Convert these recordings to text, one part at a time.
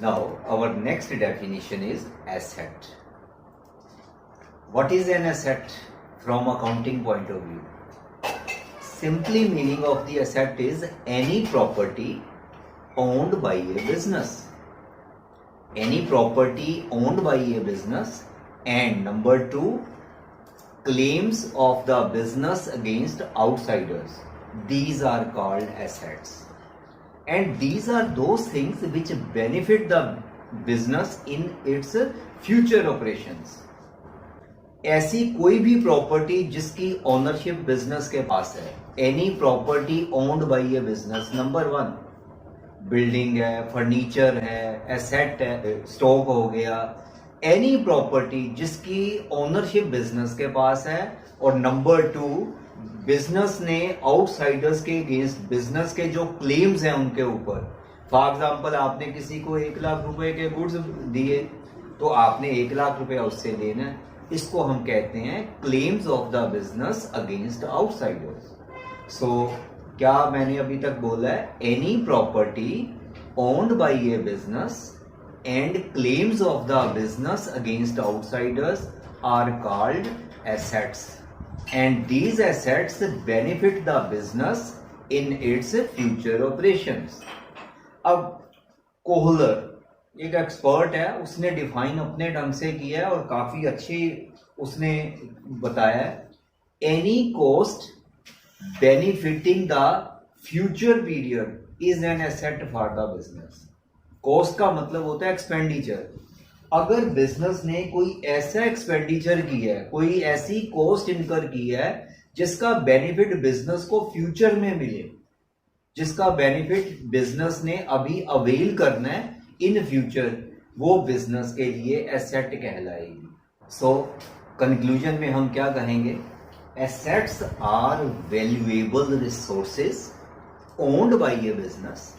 Now, our next definition is asset. What is an asset from accounting point of view? Simply meaning of the asset is any property owned by a business. Any property owned by a business, and number 2, claims of the business against outsiders. These are called assets. And these are those things which benefit the business in its future operations. ऐसी कोई भी property जिसकी ownership business के पास है, any property owned by a business, number 1 building है, furniture है, asset है, stock हो गया, एनी प्रॉपर्टी जिसकी ओनरशिप बिजनेस के पास है, और नंबर 2 बिजनेस ने आउटसाइडर्स के अगेंस्ट बिजनेस के जो क्लेम्स हैं उनके ऊपर, फॉर एग्जांपल आपने किसी को 1 लाख रुपए के गुड्स दिए तो आपने 1 लाख रुपया उससे लेना है, इसको हम कहते हैं claims of the business against outsiders. So क्या मैंने अभी तक बोला है? Any property owned by a business and claims of the business against outsiders are called assets, and these assets benefit the business in its future operations. अब Kohler एक expert है, उसने डिफाइन अपने ढंग से किया है और काफी अच्छी उसने बताया है, any cost benefiting the future period is an asset for the business. Cost का मतलब होता है एक्सपेंडिचर। अगर बिजनेस ने कोई ऐसा एक्सपेंडिचर किया है, कोई ऐसी कॉस्ट इनकर की है जिसका बेनिफिट बिजनेस को फ्यूचर में मिले, जिसका बेनिफिट बिजनेस ने अभी अवेल करना है इन फ्यूचर, वो बिजनेस के लिए एसेट कहलाएगी। सो कंक्लूजन में हम क्या कहेंगे? Assets are valuable resources owned by a business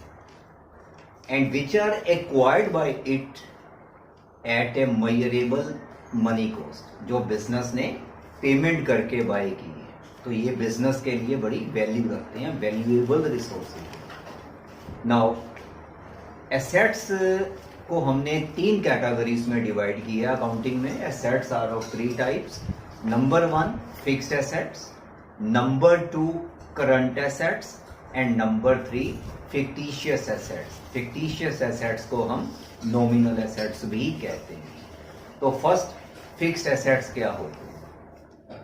and which are acquired by it at a measurable money cost, जो बिजनेस ने पेमेंट करके बाय की है, तो ये बिजनेस के लिए बड़ी वैल्यू रखते हैं, वैल्यूएबल रिसोर्सेज। नाउ एसेट्स को हमने 3 कैटेगरीज में डिवाइड किया अकाउंटिंग में। Assets are of 3 types. Number 1 fixed assets, number 2 current assets, and number 3 fictitious assets. Fictitious assets को हम नॉमिनल एसेट्स भी कहते हैं। तो फर्स्ट फिक्स्ड एसेट्स क्या होते हैं?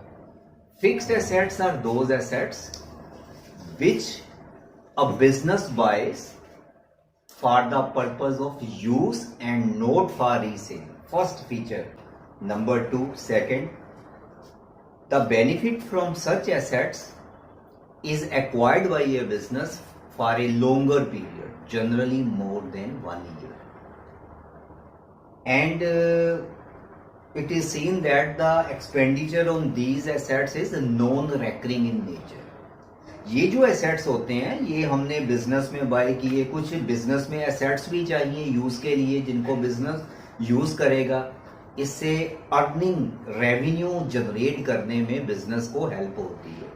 Fixed assets are those assets which a business buys for the purpose of use and not for resale. First feature. Number 2 second, the benefit from such assets is acquired by a business for a longer period, generally more than 1 year. And it is seen that the expenditure on these assets is non-recurring in nature. ये जो assets होते हैं ये हमने business में bye किए, कुछ business में एसेट्स भी चाहिए यूज के लिए जिनको बिजनेस यूज करेगा, इससे अर्निंग रेवेन्यू जनरेट करने में बिजनेस को हेल्प होती है।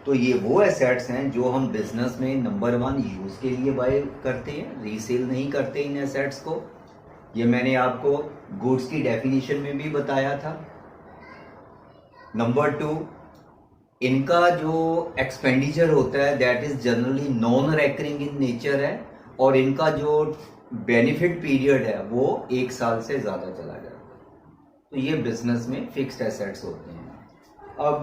तो ये वो एसेट्स हैं जो हम बिजनेस में नंबर 1 यूज के लिए बाय करते हैं, रीसेल नहीं करते इन एसेट्स को। ये मैंने आपको गुड्स की डेफिनेशन में भी बताया था। नंबर 2, इनका जो एक्सपेंडिचर होता है that is generally non recurring in nature है, और इनका जो बेनिफिट पीरियड है वो 1 साल से ज्यादा चला जाता है। तो ये बिजनेस में फिक्स्ड एसेट्स होते हैं। अब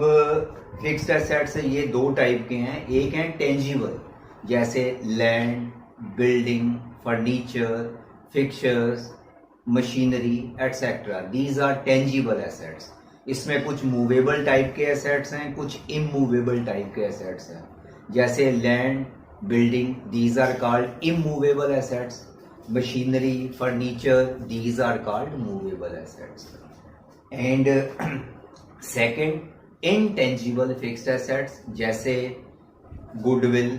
फिक्स्ड एसेट्स ये 2 टाइप के हैं। एक है टेंजिबल, जैसे land, building, furniture, fixtures, machinery etcetera. These are tangible assets. इसमें कुछ मूवेबल टाइप के एसेट्स हैं, कुछ इमूवेबल टाइप के एसेट्स हैं। जैसे land, building, these are called immovable assets. Machinery, furniture, these are called movable assets. And second, intangible fixed assets, जैसे goodwill,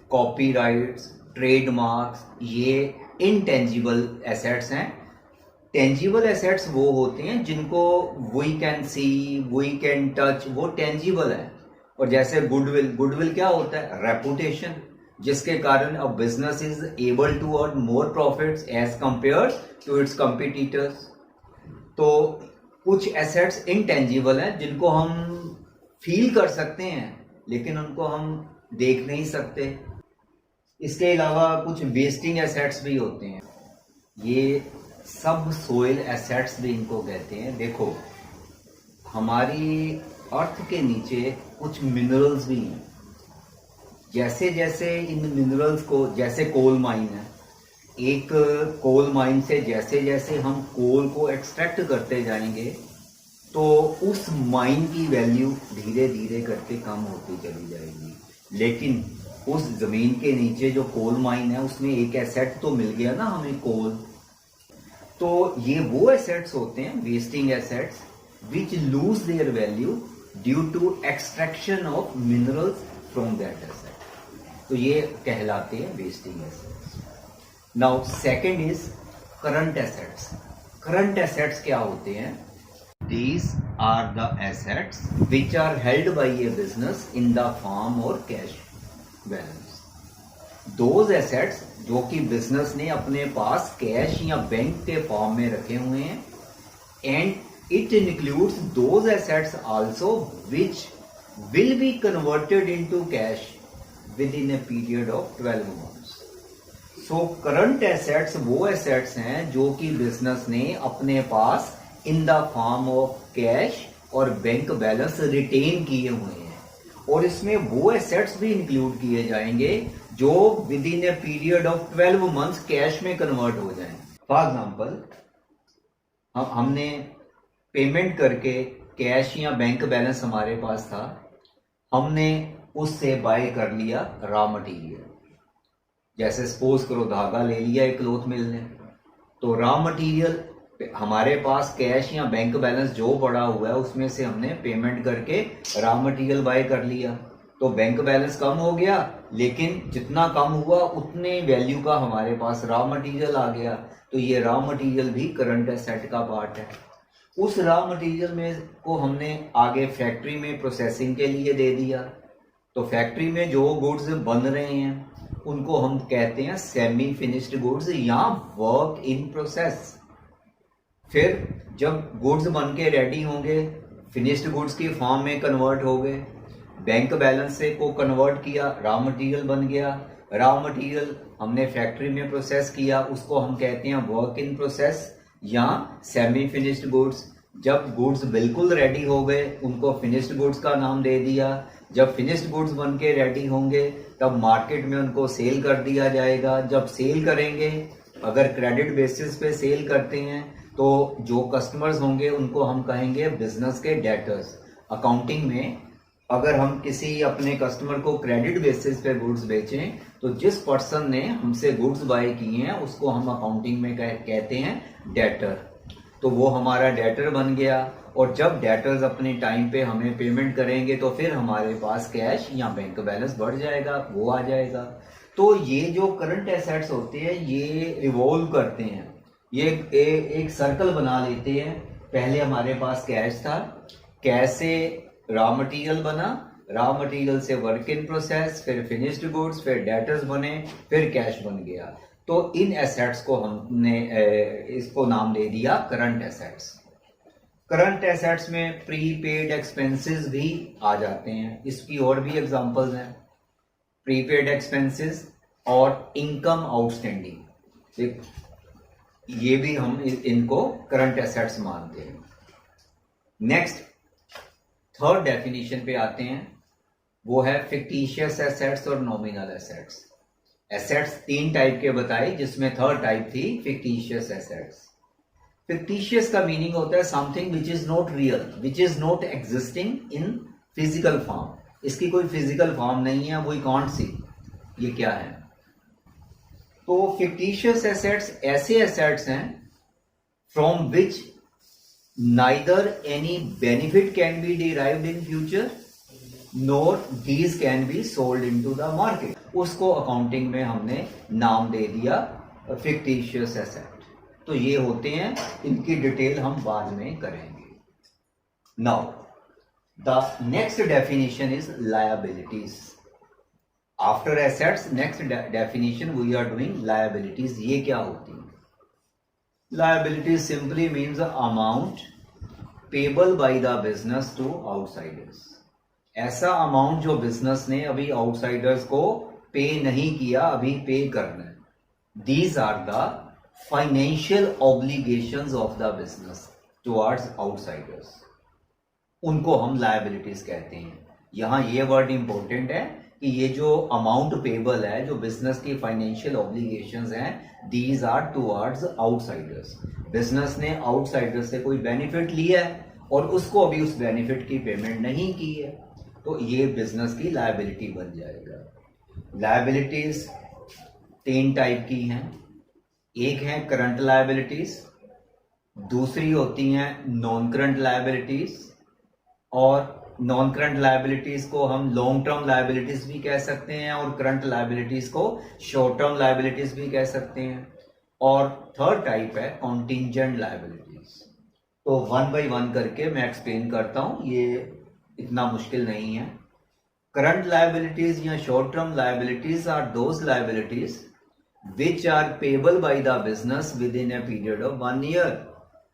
copyrights, trademarks, ये इनटेंजिबल एसेट्स हैं। टेंजिबल एसेट्स वो होते हैं जिनको we can see, we can touch, वो tangible है। और जैसे गुडविल, गुडविल क्या होता है? रेपुटेशन। जिसके कारण a business is able to earn more profits as compare to its competitors. तो कुछ एसेट्स इनटेंजिबल हैं जिनको हम फील कर सकते हैं लेकिन उनको हम देख नहीं सकते। इसके अलावा कुछ वेस्टिंग एसेट्स भी होते हैं, ये सब सोइल एसेट्स भी इनको कहते हैं। देखो हमारी अर्थ के नीचे कुछ मिनरल्स भी हैं, जैसे जैसे इन मिनरल्स को, जैसे कोल माइन है, एक कोल माइन से जैसे जैसे हम कोल को एक्सट्रैक्ट करते जाएंगे तो उस माइन की वैल्यू धीरे धीरे करके कम होती चली जाएगी। लेकिन उस जमीन के नीचे जो कोल माइन है उसमें एक एसेट तो मिल गया ना हमें, कोल। तो ये वो एसेट्स होते हैं wasting assets which lose their value due to extraction of minerals from that asset. तो ये कहलाते हैं wasting assets. Now second is current assets. Current assets क्या होते हैं? These are the assets which are held by a business in the form or cash balance. Those assets जो कि business ने अपने पास कैश या बैंक के फॉर्म में रखे हुए हैं, and it includes those assets also which will be converted into cash within a period of 12 months. So current assets वो assets हैं जो कि बिजनेस ने अपने पास in the form of cash और बैंक बैलेंस रिटेन किए हुए हैं, और इसमें वो एसेट्स भी इंक्लूड किए जाएंगे जो with in A period of 12 months cash में कन्वर्ट हो जाएं। फॉर एग्जांपल हमने पेमेंट करके कैश या बैंक बैलेंस हमारे पास था, हमने उससे बाय कर लिया रॉ मटेरियल। जैसे सपोज करो धागा ले लिया एक क्लॉथ मिल ने, तो रॉ मटेरियल हमारे पास कैश या बैंक बैलेंस जो पड़ा हुआ है उसमें से हमने पेमेंट करके रॉ मटेरियल बाय कर लिया। तो बैंक बैलेंस कम हो गया, लेकिन जितना कम हुआ उतने वैल्यू का हमारे पास रॉ मटेरियल आ गया। तो ये रॉ मटेरियल भी करंट एसेट का पार्ट है। उस रॉ मटेरियल में को हमने आगे फैक्ट्री में प्रोसेसिंग के लिए दे दिया। तो फैक्ट्री में जो गुड्स बन रहे हैं उनको हम कहते हैं सेमी फिनिश्ड गुड्स या वर्क इन प्रोसेस। फिर जब गुड्स बन के रेडी होंगे, फिनिश्ड गुड्स की फॉर्म में कन्वर्ट हो गए, बैंक बैलेंस से को कन्वर्ट किया, रॉ मटेरियल बन गया। रॉ मटेरियल हमने फैक्ट्री में प्रोसेस किया, उसको हम कहते हैं वर्क इन प्रोसेस या सेमी फिनिश्ड गुड्स। जब गुड्स बिल्कुल रेडी हो गए उनको फिनिश्ड गुड्स का नाम दे दिया। जब फिनिश्ड गुड्स बन के रेडी होंगे तब मार्केट में उनको सेल कर दिया जाएगा। जब सेल करेंगे, अगर क्रेडिट बेसिस पे सेल करते हैं तो जो कस्टमर्स होंगे उनको हम कहेंगे बिजनेस के डेटर्स। अकाउंटिंग में अगर हम किसी अपने कस्टमर को क्रेडिट बेसिस पे गुड्स बेचें तो जिस पर्सन ने हमसे गुड्स बाय किए हैं उसको हम अकाउंटिंग में कहते हैं डेटर। तो वो हमारा डेटर बन गया, और जब डेटर्स अपने टाइम पे हमें पेमेंट करेंगे तो फिर हमारे पास कैश या बैंक बैलेंस बढ़ जाएगा, वो आ जाएगा। तो ये जो करंट एसेट्स होते हैं ये रिवॉल्व करते हैं, ये एक सर्कल बना लेते हैं। पहले हमारे पास कैश था, कैश से रॉ मटेरियल बना, रॉ मटेरियल से वर्क इन प्रोसेस, फिर फिनिश्ड गुड्स, फिर डेटर्स बने, फिर कैश बन गया। तो इन एसेट्स को हमने इसको नाम दे दिया करंट एसेट्स। करंट एसेट्स में प्रीपेड एक्सपेंसेस भी आ जाते हैं। इसकी और भी एग्जांपल्स हैं, प्रीपेड एक्सपेंसेस और इनकम आउटस्टैंडिंग, ये भी हम इनको करंट एसेट्स मानते हैं। नेक्स्ट थर्ड डेफिनेशन पे आते हैं, वो है फिक्टिशियस एसेट्स और नॉमिनल एसेट्स। एसेट्स 3 टाइप के बताए, जिसमें थर्ड टाइप थी फिक्टिशियस एसेट्स। फिक्टिशियस का मीनिंग होता है something which is not real, which is not existing in physical form. इसकी कोई फिजिकल फॉर्म नहीं है, वी कांट सी ये क्या है। तो फिक्टिशियस एसेट्स ऐसे एसेट्स हैं from which neither any benefit can be derived in future NOR these can be sold into the market. उसको अकाउंटिंग में हमने नाम दे दिया फिक्टिशियस एसेट। तो ये होते हैं, इनकी डिटेल हम बाद में करेंगे। Now the next definition is liabilities. After assets next definition we are doing liabilities. ये क्या होती है? Liabilities simply means amount payable by the business to outsiders. ऐसा अमाउंट जो बिजनेस ने अभी आउटसाइडर्स को पे नहीं किया, अभी पे करना है। These are the financial obligations of the business towards outsiders, उनको हम लायबिलिटीज कहते हैं। यहां ये वर्ड इंपॉर्टेंट है कि ये जो अमाउंट पेबल है, जो बिजनेस की फाइनेंशियल ऑब्लिगेशंस हैं, these are towards outsiders. Business ने आउटसाइडर्स से कोई बेनिफिट लिया है और उसको अभी उस बेनिफिट की पेमेंट नहीं की है, तो ये बिजनेस की लायबिलिटी बन जाएगा। लायबिलिटीज 3 टाइप की हैं। एक है करंट लायबिलिटीज, दूसरी होती हैं नॉन करंट लायबिलिटीज, और नॉन करंट लायबिलिटीज को हम लॉन्ग टर्म लायबिलिटीज भी कह सकते हैं और करंट लायबिलिटीज को शॉर्ट टर्म लायबिलिटीज भी कह सकते हैं। और थर्ड टाइप है कॉन्टिंजेंट लायबिलिटीज। तो वन बाय वन करके मैं एक्सप्लेन करता हूं, ये इतना मुश्किल नहीं है। करंट लायबिलिटीज या short term liabilities are those liabilities which are payable by the business within a period of 1 year,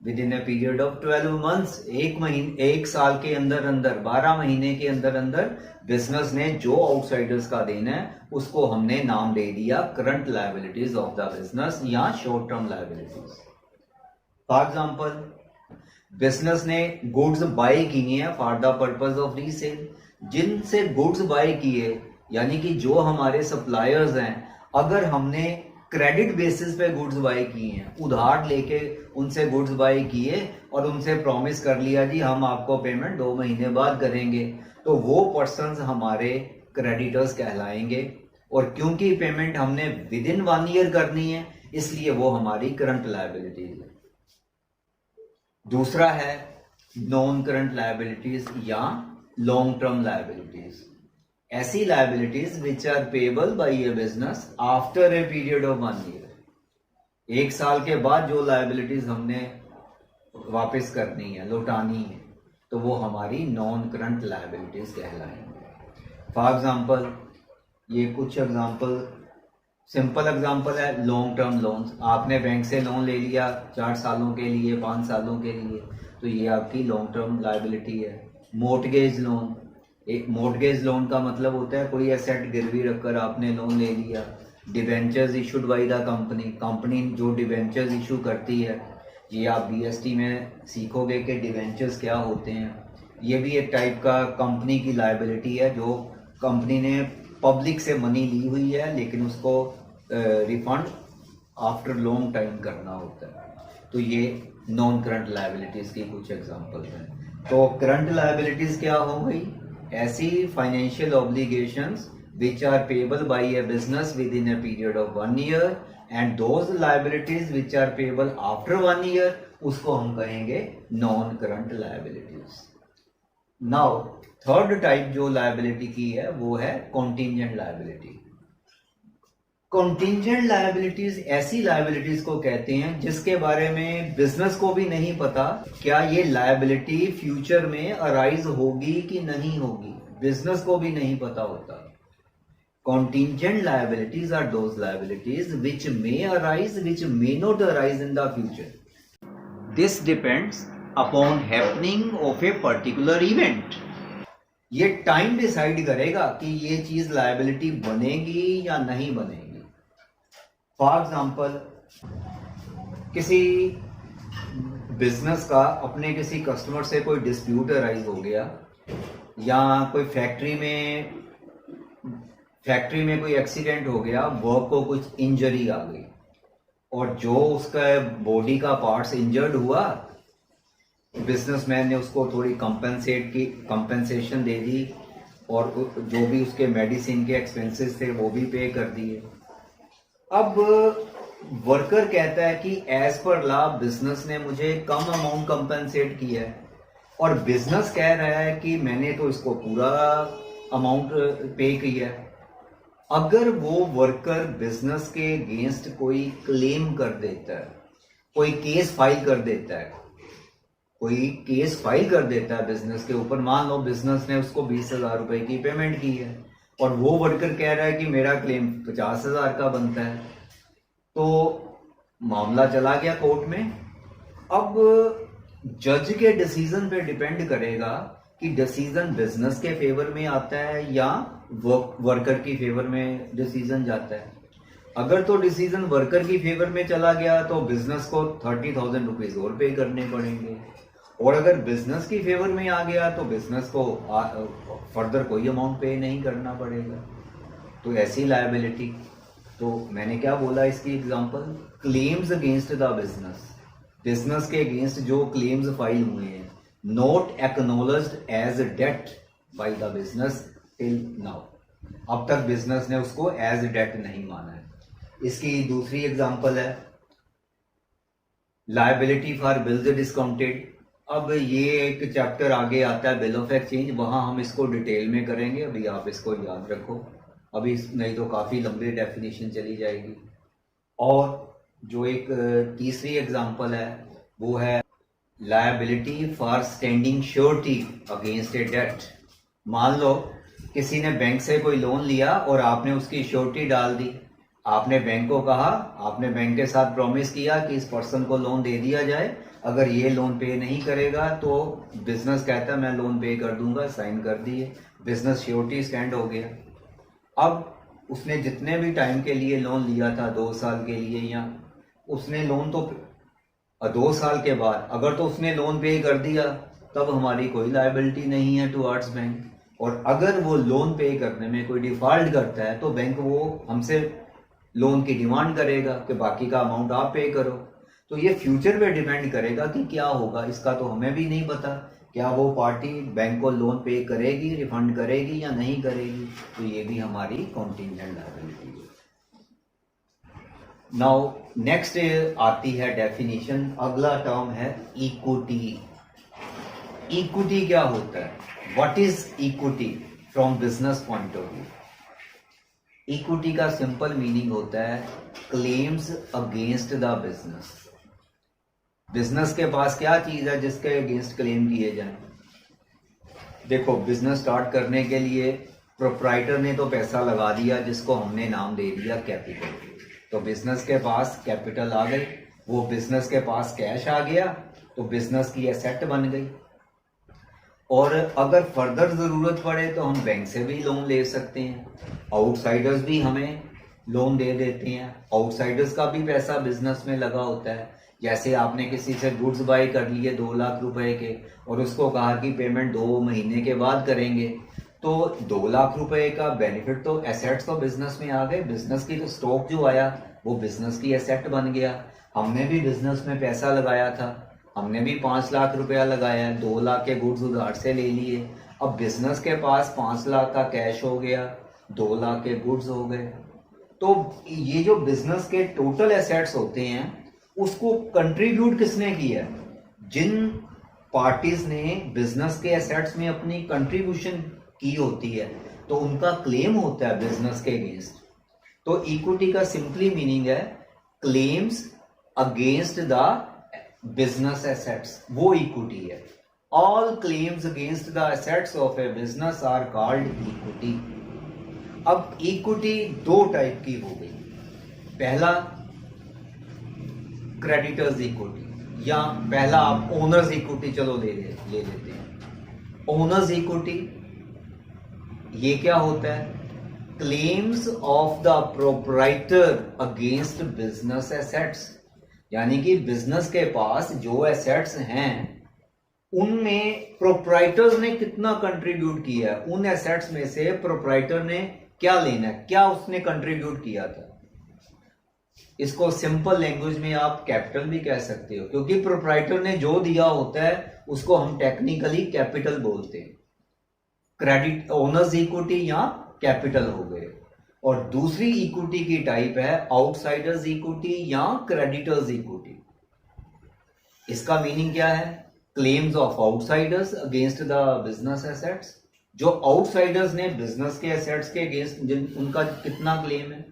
within a period of 12 months। एक साल के अंदर 12 महीने के अंदर बिजनेस ने जो आउटसाइडर्स का देना है उसको हमने नाम दे दिया current liabilities of the business या short term liabilities. For example, business ने गुड्स बाय किए हैं for the purpose of resale. जिनसे गुड्स बाय किए, यानी कि जो हमारे सप्लायर्स हैं, अगर हमने क्रेडिट बेसिस पे गुड्स बाय किए हैं, उधार लेके उनसे गुड्स बाय किए और उनसे प्रॉमिस कर लिया जी हम आपको पेमेंट 2 महीने बाद करेंगे, तो वो पर्सन्स हमारे क्रेडिटर्स कहलाएंगे। और क्योंकि पेमेंट हमने विद इन 1 ईयर करनी है, इसलिए वो हमारी करंट लायबिलिटीज है। दूसरा है नॉन करंट लायबिलिटीज या लॉन्ग टर्म लायबिलिटीज। ऐसी liabilities which are payable by a business after a period of 1 year. 1 साल के बाद जो लायबिलिटीज हमने वापस करनी है, लौटानी है, तो वो हमारी नॉन करंट लायबिलिटीज कहलाएंगे। फॉर एग्जांपल, ये कुछ एग्जांपल, सिंपल एग्जांपल है लॉन्ग टर्म लोन्स। आपने बैंक से लोन ले लिया 4 सालों के लिए, 5 सालों के लिए, तो ये आपकी लॉन्ग टर्म लायबिलिटी है। मोर्टगेज लोन, एक मोर्टगेज लोन का मतलब होता है कोई एसेट गिरवी रखकर आपने लोन ले लिया। Debentures issued by the company, company जो डिबेंचर्स इशू करती है, ये आप बीएसटी में सीखोगे कि डिबेंचर्स क्या होते हैं। ये भी एक टाइप का कंपनी की लायबिलिटी है, जो कंपनी ने पब्लिक से मनी ली हुई है लेकिन उसको रिफंड आफ्टर लॉन्ग टाइम करना होता है। तो ये नॉन करंट लायबिलिटीज की कुछ एग्जांपल हैं। तो करंट लायबिलिटीज क्या हो गई? ऐसी financial obligations which are payable by a business within a period of 1 year, and those liabilities which are payable after 1 year, उसको हम कहेंगे non current liabilities. Now third type जो लायबिलिटी की है वो है कॉन्टिंजेंट लायबिलिटी। कॉन्टिंजेंट लायबिलिटीज ऐसी liabilities को कहते हैं जिसके बारे में बिजनेस को भी नहीं पता क्या ये लायबिलिटी फ्यूचर में अराइज होगी कि नहीं होगी, बिजनेस को भी नहीं पता होता। Contingent liabilities are those liabilities which may arise, which may not arise in the future. This depends upon happening of a particular event. ये टाइम डिसाइड करेगा कि ये चीज लायबिलिटी बनेगी या नहीं बनेगी। फॉर एग्जाम्पल, किसी बिजनेस का अपने किसी कस्टमर से कोई डिस्प्यूट अराइज हो गया, या कोई फैक्ट्री में कोई एक्सीडेंट हो गया, वर्क को कुछ इंजरी आ गई और जो उसका बॉडी का पार्ट्स इंजर्ड हुआ, बिजनेसमैन ने उसको थोड़ी कंपेंसेशन दे दी और जो भी उसके मेडिसिन के एक्सपेंसेस थे वो भी पे कर दिए। अब वर्कर कहता है कि एज पर लॉ बिजनेस ने मुझे कम अमाउंट कंपेंसेट किया है, और बिजनेस कह रहा है कि मैंने तो इसको पूरा अमाउंट पे किया है। अगर वो वर्कर बिजनेस के अगेंस्ट कोई क्लेम कर देता है, कोई केस फाइल कर देता है बिजनेस के ऊपर, मान लो बिजनेस ने उसको 20,000 रुपए की पेमेंट की है, और वो वर्कर कह रहा है कि मेरा क्लेम 50,000 का बनता है, तो मामला चला गया कोर्ट में। अब जज के डिसीजन पे डिपेंड करेगा कि डिसीजन बिजनेस के फेवर में आता है या वर्कर की फेवर में डिसीजन जाता है। अगर तो डिसीजन वर्कर की फेवर में चला गया तो बिजनेस को 30,000 रुपीज और पे करने पड़ेंगे, और अगर बिजनेस की फेवर में आ गया तो बिजनेस को फर्दर कोई अमाउंट पे नहीं करना पड़ेगा। तो ऐसी लायबिलिटी, तो मैंने क्या बोला इसकी example, claims against the business, business के अगेंस्ट जो क्लेम्स फाइल हुए हैं, not acknowledged as debt by the business till now, अब तक बिजनेस ने उसको एज डेट नहीं माना है। इसकी दूसरी एग्जांपल है लायबिलिटी फॉर बिल्स डिस्काउंटेड। अब ये एक चैप्टर आगे आता है बिल ऑफ एक्सचेंज, वहां हम इसको डिटेल में करेंगे, अभी आप इसको याद रखो, अभी नहीं तो काफी लंबी डेफिनेशन चली जाएगी। और जो एक तीसरी एग्जांपल है वो है liability for standing surety against a debt. मान लो किसी ने बैंक से कोई लोन लिया और आपने उसकी श्योरिटी डाल दी, आपने बैंक को कहा, आपने बैंक के साथ प्रॉमिस किया कि इस पर्सन को लोन दे दिया जाए, अगर ये लोन पे नहीं करेगा तो बिजनेस कहता है मैं लोन पे कर दूंगा, साइन कर दिए, बिजनेस श्योरिटी स्टैंड हो गया। अब उसने जितने भी टाइम के लिए लोन लिया था, 2 साल के लिए, या उसने लोन तो 2 साल के बाद अगर तो उसने लोन पे कर दिया तब हमारी कोई लायबिलिटी नहीं है टुवर्ड्स बैंक, और अगर वो लोन पे करने में कोई डिफॉल्ट करता है तो बैंक वो हमसे लोन की डिमांड करेगा कि बाकी का अमाउंट आप पे करो। तो ये फ्यूचर पे डिपेंड करेगा कि क्या होगा, इसका तो हमें भी नहीं पता, क्या वो पार्टी बैंक को लोन पे करेगी, रिफंड करेगी या नहीं करेगी, तो ये भी हमारी कॉन्टिंजेंट लायबिलिटी है। नाउ नेक्स्ट आती है डेफिनेशन, अगला टर्म है इक्विटी। इक्विटी क्या होता है, what is equity from business point of view? Equity का सिंपल मीनिंग होता है claims against the business. Business के पास क्या चीज है जिसके अगेंस्ट क्लेम किए जाए? देखो, बिजनेस स्टार्ट करने के लिए प्रोप्राइटर ने तो पैसा लगा दिया जिसको हमने नाम दे दिया कैपिटल, तो बिजनेस के पास कैपिटल आ गई, वो बिजनेस के पास कैश आ गया तो बिजनेस की एसेट बन गई। और अगर फर्दर जरूरत पड़े तो हम बैंक से भी लोन ले सकते हैं, आउटसाइडर्स भी हमें लोन दे देते हैं, आउटसाइडर्स का भी पैसा बिजनेस में लगा होता है। जैसे आपने किसी से गुड्स बाय कर लिए 2 लाख रुपए के और उसको कहा कि पेमेंट 2 महीने के बाद करेंगे, तो 2 लाख रुपए का बेनिफिट तो एसेट्स तो बिजनेस में आ गए, बिजनेस की स्टॉक जो आया वो बिजनेस की एसेट बन गया। हमने भी बिजनेस में पैसा लगाया था, हमने भी 5 लाख रुपया लगाया, 2 लाख के गुड्स उधार से ले लिए, अब बिजनेस के पास 5 लाख का कैश हो गया, 2 लाख के गुड्स हो गए। तो ये जो बिजनेस के टोटल एसेट्स होते हैं उसको कंट्रीब्यूट किसने किया? जिन पार्टीज ने बिजनेस के एसेट्स में अपनी कंट्रीब्यूशन की होती है तो उनका क्लेम होता है बिजनेस के अगेंस्ट। तो इक्विटी का सिंपली मीनिंग है claims against the business assets, वो इक्विटी है। All claims against the assets of a business are called equity. अब इक्विटी 2 टाइप की हो गई, पहला क्रेडिटर्स इक्विटी, या पहला आप ओनर्स इक्विटी चलो ले लेते हैं। ओनर्स इक्विटी ये क्या होता है? Claims of the proprietor against business assets, यानी कि बिजनेस के पास जो एसेट्स हैं उनमें प्रोप्राइटर्स ने कितना कंट्रीब्यूट किया है, उन एसेट्स में से प्रोप्राइटर ने क्या लेना है, क्या उसने कंट्रीब्यूट किया था। इसको सिंपल लैंग्वेज में आप कैपिटल भी कह सकते हो, क्योंकि प्रोप्राइटर ने जो दिया होता है उसको हम टेक्निकली कैपिटल बोलते हैं। क्रेडिट ओनर्स इक्विटी या कैपिटल हो गए। और दूसरी इक्विटी की टाइप है आउटसाइडर्स इक्विटी या क्रेडिटर्स इक्विटी। इसका मीनिंग क्या है? Claims of outsiders against the business assets, जो आउटसाइडर्स ने बिजनेस के एसेट्स के अगेंस्ट उनका कितना क्लेम है।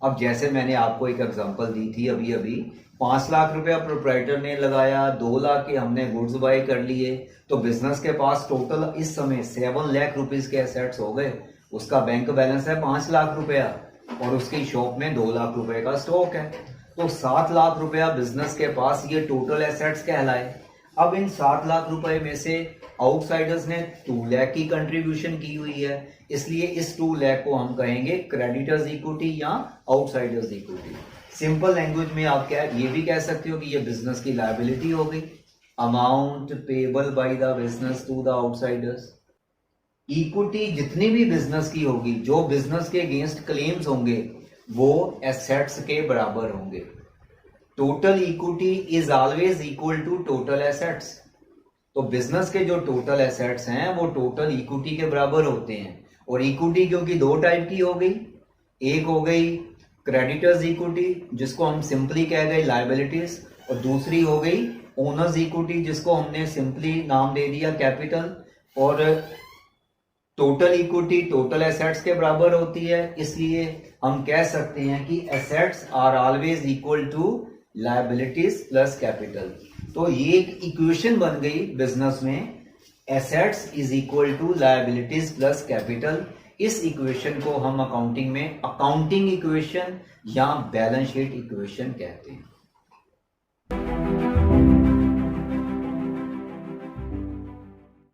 अब जैसे मैंने आपको एक एग्जांपल दी थी अभी अभी, 5 लाख रुपया प्रोप्राइटर ने लगाया, 2 लाख के हमने गुड्स बाय कर लिए, तो बिजनेस के पास टोटल इस समय 7 लाख रुपीस के एसेट्स हो गए। उसका बैंक बैलेंस है 5 लाख रुपया और उसकी शॉप में 2 लाख रुपए का स्टॉक है, तो 7 लाख रुपया बिजनेस के पास ये टोटल एसेट्स कहलाए। अब इन 7 लाख रुपए में से आउटसाइडर्स ने 2 लाख की कंट्रीब्यूशन की हुई है, इसलिए इस 2 लाख को हम कहेंगे क्रेडिटर्स इक्विटी या आउटसाइडर्स इक्विटी। सिंपल लैंग्वेज में आप क्या ये भी कह सकते हो कि ये बिजनेस की लायबिलिटी हो गई, amount payable by the business to the outsiders. Equity जितनी भी बिजनेस की होगी, जो बिजनेस के अगेंस्ट क्लेम्स होंगे वो एसेट्स के बराबर होंगे। Total equity is always equal to total assets. तो बिजनेस के जो टोटल एसेट्स हैं वो टोटल इक्विटी के बराबर होते हैं। और इक्विटी क्योंकि 2 टाइप की हो गई, एक हो गई क्रेडिटर्स इक्विटी जिसको हम सिंपली कह गए लायबिलिटीज, और दूसरी हो गई ओनर्स इक्विटी जिसको हमने सिंपली नाम दे दिया कैपिटल। और टोटल इक्विटी टोटल एसेट्स के बराबर होती है, इसलिए हम कह सकते हैं कि assets are always equal to liabilities plus capital. तो ये एक इक्वेशन बन गई बिजनेस में, assets is equal to liabilities plus capital. इस इक्वेशन को हम अकाउंटिंग में अकाउंटिंग इक्वेशन या बैलेंस शीट इक्वेशन कहते हैं।